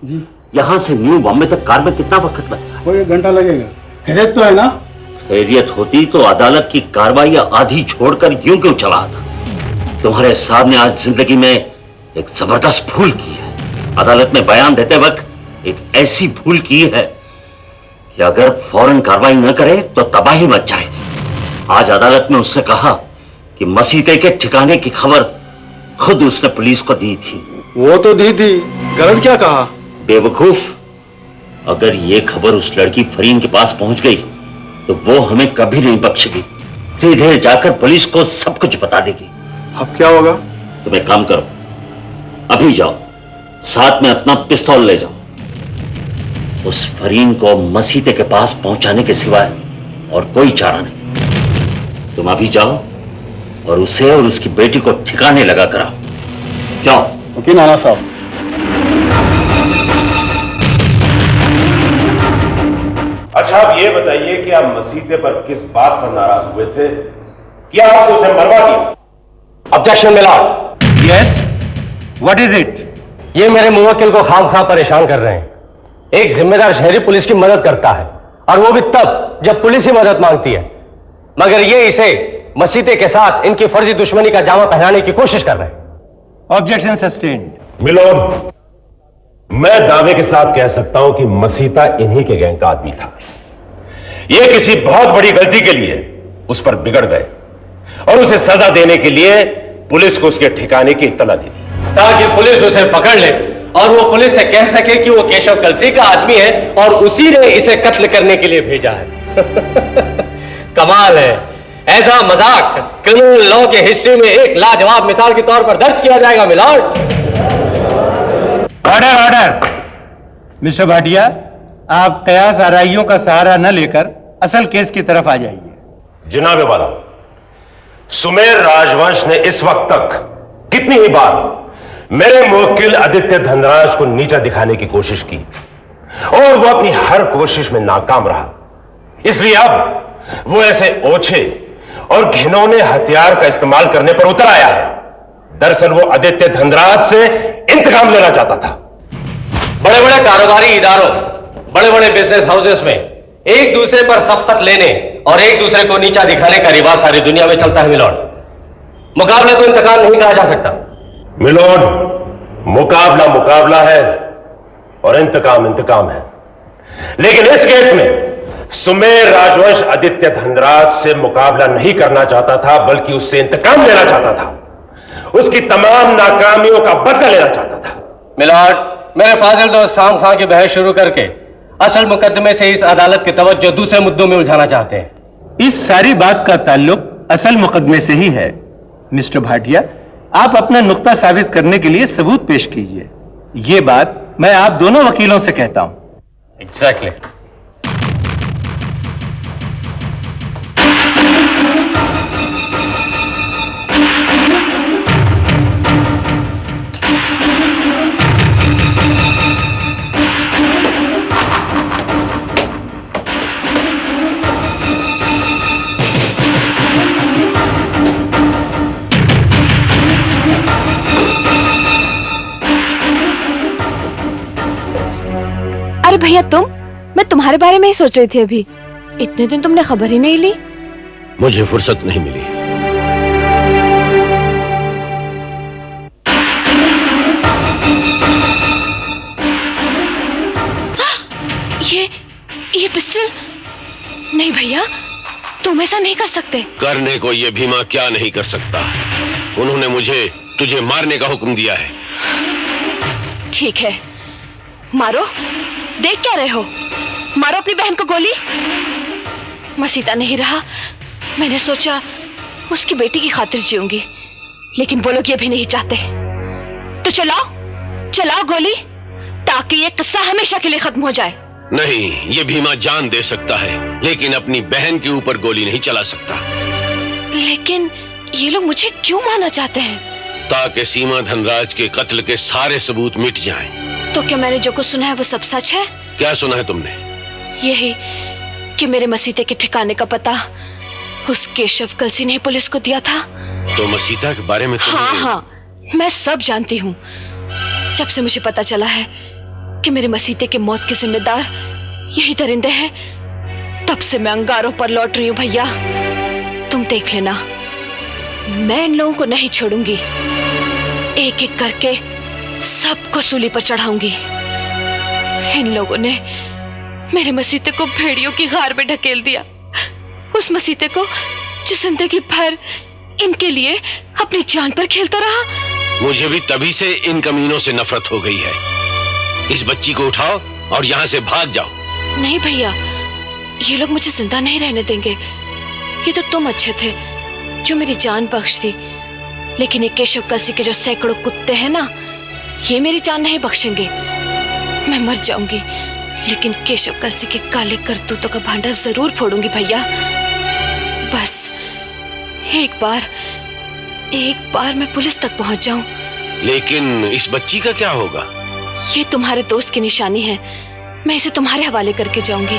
जी, यहाँ से न्यू बॉम्बे तक कार में कितना वक्त लगता है? वो 1 घंटा लगेगा। खैरियत तो है ना? खैरियत होती तो अदालत की कार्रवाई आधी छोड़कर यूं क्यों चला आता? तुम्हारे साहब ने आज जिंदगी में एक जबरदस्त भूल की है। अदालत में बयान देते वक्त एक ऐसी भूल की है कि अगर फौरन कार्रवाई न करे तो तबाही मच जाएगी। आज अदालत में उससे कहा कि मसीते के ठिकाने की खबर खुद उसने पुलिस को दी थी। वो तो दी थी, गलत क्या कहा? बेवकूफ, अगर ये खबर उस लड़की फरीन के पास पहुंच गई तो वो हमें कभी नहीं बख्शेगी। सीधे जाकर पुलिस को सब कुछ बता देगी। अब क्या होगा? तुम एक काम करो, अभी जाओ, साथ में अपना पिस्तौल ले जाओ। उस फरीन को मसीते के पास पहुंचाने के सिवाय और कोई चारा नहीं। तुम अभी जाओ और उसे और उसकी बेटी को ठिकाने लगा कर आओ। जाओ। ओके नाना साहब। अच्छा, आप ये बताइए कि आप मसीते पर किस बात पर नाराज हुए थे? क्या आपको उसे मरवा दिया? ऑब्जेक्शन मिला। Yes, what is it? ये मेरे मुवक्किल को खामखा परेशान कर रहे हैं। एक जिम्मेदार शहरी पुलिस की मदद करता है और वो भी तब जब पुलिस ही मदद मांगती है, मगर ये इसे मसीते के साथ इनकी फर्जी दुश्मनी का जामा पहनाने की कोशिश कर रहे हैं। Objection sustained. मिलोड, मैं दावे के साथ कह सकता हूं कि मसीता इन्हीं के गैंग का आदमी था। ये किसी बहुत बड़ी गलती के लिए उस पर बिगड़ गए और उसे सजा देने के लिए पुलिस को उसके ठिकाने की इत्तला दी ताकि पुलिस उसे पकड़ ले और वो पुलिस से कह सके कि वो केशव कलसी का आदमी है और उसी ने इसे कत्ल करने के लिए भेजा है। कमाल है, ऐसा मजाक क्रिमिनल लॉ के हिस्ट्री में एक लाजवाब मिसाल के तौर पर दर्ज किया जाएगा milord. Order order. Mister Bhatia, आप कयास आराइयों का सहारा न लेकर असल केस की तरफ आ जाइए। जनाबे वाला, सुमेर राजवंश ने इस वक्त तक कितनी ही बार मेरे मुवक्किल आदित्य धनराज को नीचा दिखाने की कोशिश की और वो अपनी हर कोशिश में नाकाम रहा। इसलिए अब वो ऐसे ओछे और घिनौने हथियार का इस्तेमाल करने पर उतर आया है। दरअसल वो आदित्य धनराज से इंतकाम लेना चाहता था। बड़े बड़े कारोबारी इदारों, बड़े बड़े बिजनेस हाउसेस में एक दूसरे पर सबकत लेने और एक दूसरे को नीचा दिखाने का रिवाज सारी दुनिया में चलता है मिलॉर्ड। मुकाबले को इंतकाम नहीं कहा जा सकता। मिलोड, मुकाबला मुकाबला है और इंतकाम इंतकाम है, लेकिन इस केस में सुमेर राजवंश आदित्य धनराज से मुकाबला नहीं करना चाहता था, बल्कि उससे इंतकाम लेना चाहता था। उसकी तमाम नाकामियों का बदला लेना चाहता था। मिलॉर्ड, मेरे फाजिल दोस्त खाम खां की बहस शुरू करके असल मुकदमे से इस अदालत की तवज्जो दूसरे मुद्दों में उलझाना चाहते हैं। इस सारी बात का ताल्लुक असल मुकदमे से ही है। मिस्टर भाटिया, आप अपना नुक्ता साबित करने के लिए सबूत पेश कीजिए। ये बात मैं आप दोनों वकीलों से कहता हूं। एग्जैक्टली। अरे भैया तुम, मैं तुम्हारे बारे में ही सोच रही थी। अभी इतने दिन तुमने खबर ही नहीं ली। मुझे फुर्सत नहीं मिली। ये पिस्टल नहीं भैया, तुम ऐसा नहीं कर सकते। करने को ये भीमा क्या नहीं कर सकता। उन्होंने मुझे तुझे मारने का हुक्म दिया है। ठीक है, मारो। देख क्या रहे हो? मारो अपनी बहन को गोली। मसीता नहीं रहा, मैंने सोचा उसकी बेटी की खातिर जीऊंगी, लेकिन वो लोग ये भी नहीं चाहते। तो चलाओ गोली, ताकि ये किस्सा हमेशा के लिए खत्म हो जाए। नहीं, ये भीमा जान दे सकता है, लेकिन अपनी बहन के ऊपर गोली नहीं चला सकता। लेकिन ये लोग मुझे क्यों मारना चाहते हैं? ताकि सीमा धनराज के कत्ल के सारे सबूत मिट जाएं। तो क्या मैंने जो कुछ सुना है वो सब सच है? क्या सुना है तुमने? यही कि मेरे मसीते के ठिकाने का पता उस केशव कलसी ने पुलिस को दिया था। तो मसीता के बारे में हाँ, मैं सब जानती हूँ। जब से मुझे पता चला है कि मेरे मसीते के मौत के जिम्मेदार यही दरिंदे हैं, तब से मैं अंगारों पर लौट रही हूँ भैया। तुम देख लेना, मैं इन लोगों को नहीं छोड़ूंगी। एक एक करके सबको सूली पर चढ़ाऊंगी। इन लोगों ने मेरे मसीते को भेड़ियों की गार में ढकेल दिया, उस मसीते को जो जिंदगी भर इनके लिए अपनी जान पर खेलता रहा। मुझे भी तभी से इन कमीनों से नफरत हो गई है। इस बच्ची को उठाओ और यहाँ से भाग जाओ। नहीं भैया, ये लोग मुझे जिंदा नहीं रहने देंगे। ये तो तुम अच्छे थे जो मेरी जान बख्श दी, लेकिन ये केशव कलसी के जो सैकड़ों कुत्ते हैं ना, ये मेरी जान नहीं बख्शेंगे। मैं मर जाऊंगी, लेकिन केशव कलसी के काले करतूतों का भांडा जरूर फोड़ूंगी भैया। बस एक बार मैं पुलिस तक पहुंच जाऊं। लेकिन इस बच्ची का क्या होगा? ये तुम्हारे दोस्त की निशानी है, मैं इसे तुम्हारे हवाले करके जाऊंगी।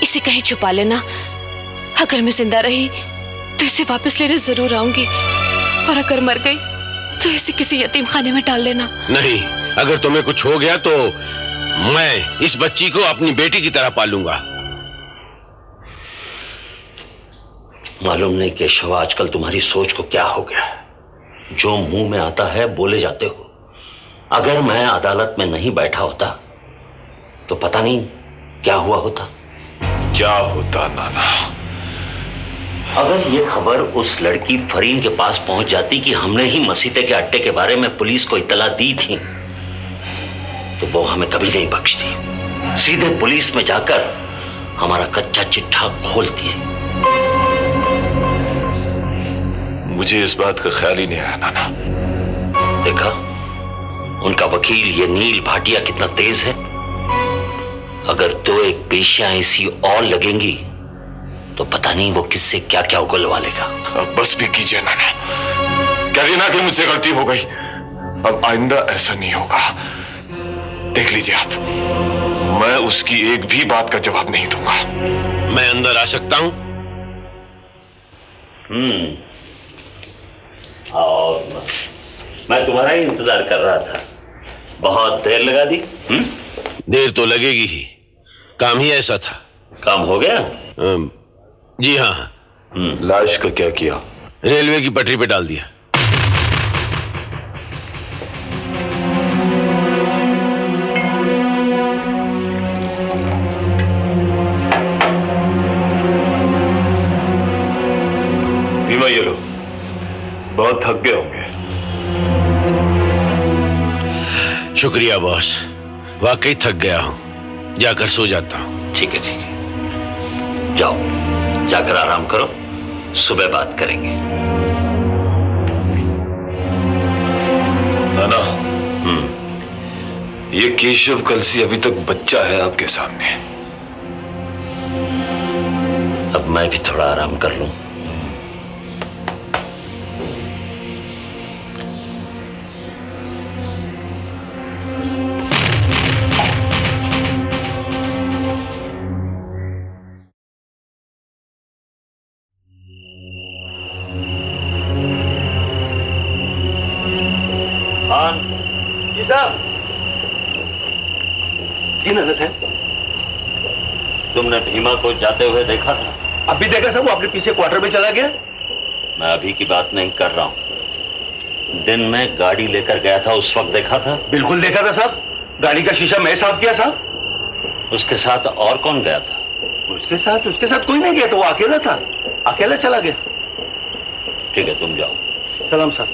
इसे कहीं छुपा लेना। अगर मैं जिंदा रही तो इसे वापस लेने जरूर आऊंगी, और अगर मर गई तो इसे किसी यतीम खाने में डाल लेना। नहीं, अगर तुम्हें कुछ हो गया तो मैं इस बच्ची को अपनी बेटी की तरह पालूंगा। मालूम नहीं केशव, आजकल तुम्हारी सोच को क्या हो गया है। जो मुंह में आता है बोले जाते हो। अगर मैं अदालत में नहीं बैठा होता तो पता नहीं क्या हुआ होता। क्या होता नाना? अगर ये खबर उस लड़की फरीन के पास पहुंच जाती कि हमने ही मसीते के अड्डे के बारे में पुलिस को इत्तला दी थी, तो वो हमें कभी नहीं बख्शती। सीधे पुलिस में जाकर हमारा कच्चा चिट्ठा खोलती। मुझे इस बात का ख्याल ही नहीं आया नाना। देखा, उनका वकील ये नील भाटिया कितना तेज है। अगर दो एक पेशियां ऐसी और लगेंगी तो पता नहीं वो किससे क्या क्या उगलवा लेगा। अब बस भी कीजिए नाना, कह देना कि मुझसे गलती हो गई। अब आइंदा ऐसा नहीं होगा। देख लीजिए आप, मैं उसकी एक भी बात का जवाब नहीं दूंगा। मैं अंदर आ सकता हूं? और मैं तुम्हारा ही इंतजार कर रहा था। बहुत देर लगा दी। देर तो लगेगी ही, काम ही ऐसा था। काम हो गया? जी हाँ। लाश का क्या किया? रेलवे की पटरी पे डाल दिया। भीमा, ये लो, बहुत थक गए होंगे। शुक्रिया बॉस, वाकई थक गया हूं। जाकर सो जाता हूं। ठीक है, जाओ, जाकर आराम करो, सुबह बात करेंगे। नाना, ये केशव कलसी अभी तक बच्चा है आपके सामने। अब मैं भी थोड़ा आराम कर लूं। जी साहब। जी नाना साहब। तुमने भीमा को जाते हुए देखा था? अभी देखा साहब, वो अपने पीछे क्वार्टर में चला गया। मैं अभी की बात नहीं कर रहा हूं। दिन में गाड़ी लेकर गया था, उस वक्त देखा था? बिल्कुल देखा था साहब, गाड़ी का शीशा मैं साफ किया साहब। उसके साथ और कौन गया था? उसके साथ कोई नहीं गया, तो वो अकेला था, अकेला चला गया। ठीक है, तुम जाओ। सलाम साहब।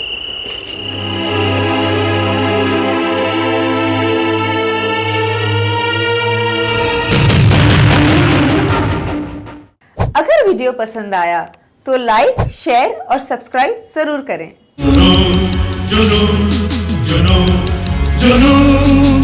अगर वीडियो पसंद आया तो लाइक, शेयर और सब्सक्राइब जरूर करें। जुनून